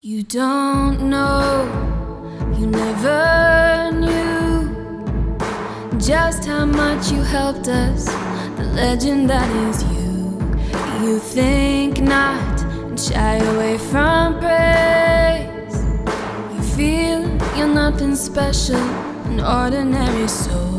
You don't know, you never knew just how much you helped us, the legend that is you. You think not and shy away from praise. You feel you're nothing special, an ordinary soul.